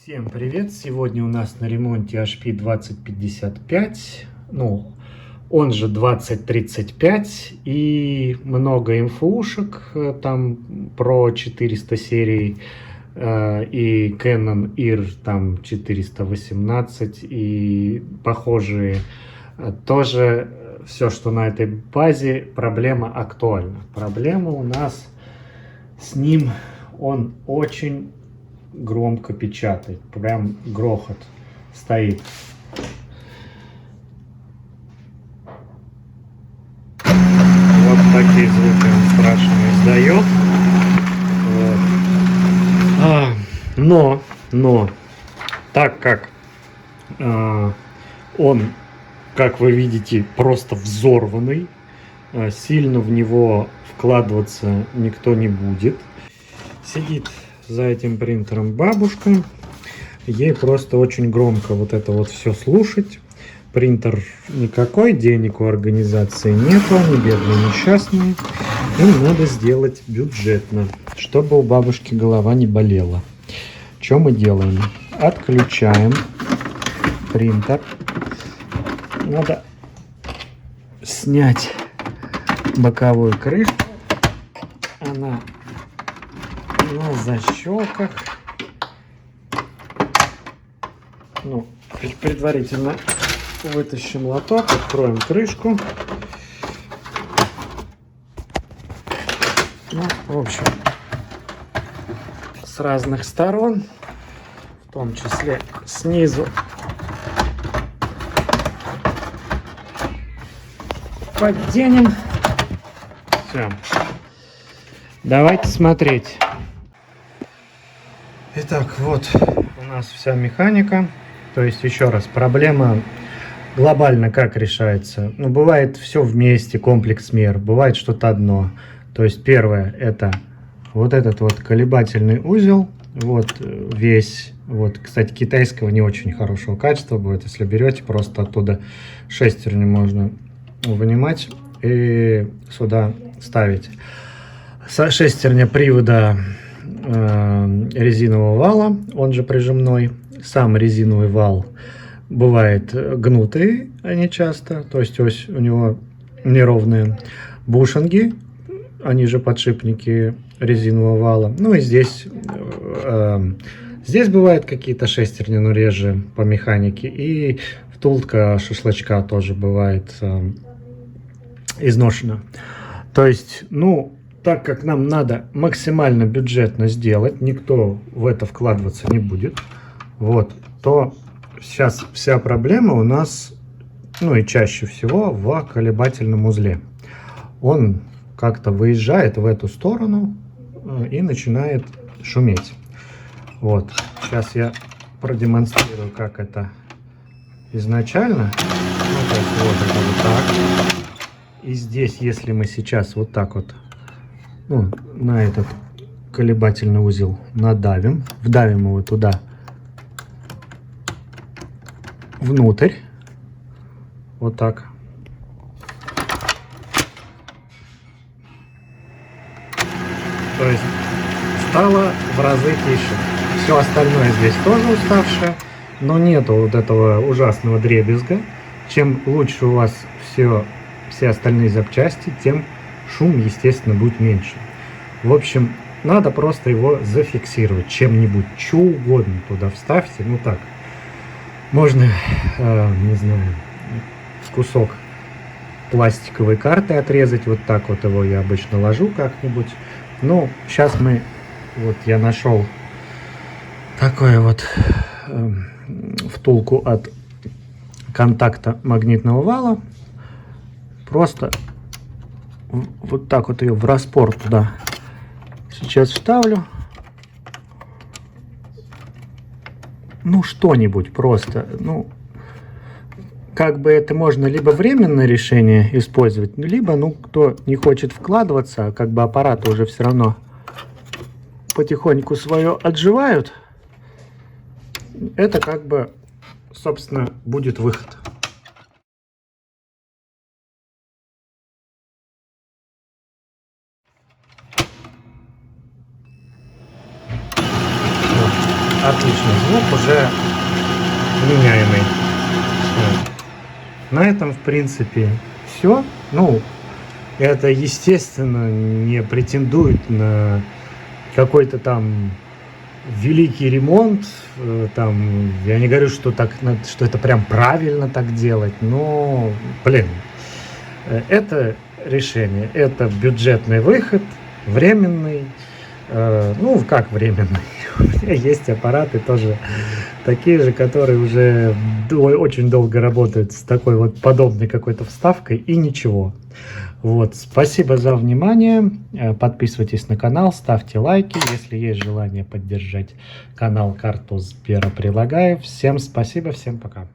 Всем привет! Сегодня у нас на ремонте HP 2055, ну, он же 2035, и много инфушек, там про 400 серий, и Canon IR там 418, и похожие. Тоже все, что на этой базе, проблема актуальна. Проблема у нас с ним, он очень громко печатает, прям грохот стоит. Вот такие звуки он страшно издает. Вот. Но, так как он, как вы видите, просто взорванный, сильно в него вкладываться никто не будет. Сидит за этим принтером бабушка, ей просто очень громко вот это вот все слушать. Принтер никакой, денег у организации нету, они бедные, несчастные. Им надо сделать бюджетно, чтобы у бабушки голова не болела. Что мы делаем? Отключаем принтер. Надо снять боковую крышку. Она на защелках. Ну, предварительно вытащим лоток, откроем крышку. Ну, в общем, с разных сторон, в том числе снизу, подденем. Все. Давайте смотреть. Итак, вот у нас вся механика. То есть, еще раз, проблема глобально как решается. Ну, бывает все вместе, комплекс мер. Бывает что-то одно. То есть, первое, это вот этот вот колебательный узел. Вот весь. Вот, кстати, китайского не очень хорошего качества будет. Если берете, просто оттуда шестерню можно вынимать и сюда ставить. Шестерня привода резинового вала, он же прижимной. Сам резиновый вал бывает гнутый, они часто, то есть ось у него неровные. Бушинги, они же подшипники резинового вала. Ну и здесь бывают какие-то шестерни, но реже по механике. И втулка шашлычка тоже бывает изношена. То есть, ну, так как нам надо максимально бюджетно сделать, никто в это вкладываться не будет, вот, то сейчас вся проблема у нас, ну и чаще всего, в колебательном узле. Он как-то выезжает в эту сторону и начинает шуметь. Вот, сейчас я продемонстрирую, как это изначально. Ну, то есть вот это вот так. И здесь, если мы сейчас вот так вот, ну, на этот колебательный узел надавим, вдавим его туда внутрь, вот так. То есть стало в разы тише. Все остальное здесь тоже уставшее, но нету вот этого ужасного дребезга. Чем лучше у вас все остальные запчасти, тем шум, естественно, будет меньше. В общем, надо просто его зафиксировать чем-нибудь, что угодно туда вставьте. Ну так, можно, не знаю, кусок пластиковой карты отрезать, вот так вот его я обычно ложу как-нибудь. Ну, сейчас вот я нашел такое вот втулку от контакта магнитного вала. Просто вот так вот ее в распор туда сейчас вставлю. Ну, что-нибудь просто. Ну, как бы это можно либо временное решение использовать, либо, ну, кто не хочет вкладываться, как бы аппараты уже все равно потихоньку свое отживают. Это как бы, собственно, будет выход. отличный звук, уже меняемый. Вот. На этом, в принципе, все. Ну, это, естественно, не претендует на какой-то там великий ремонт. Там, я не говорю, что, так, что это прям правильно так делать, но, блин, это решение, это бюджетный выход, временный. Ну, как временный? У меня есть аппараты тоже такие же, которые уже очень долго работают с такой вот подобной какой-то вставкой, и ничего. Вот, спасибо за внимание. Подписывайтесь на канал, ставьте лайки. Если есть желание поддержать канал, карту Сбера прилагаю. Всем спасибо, всем пока.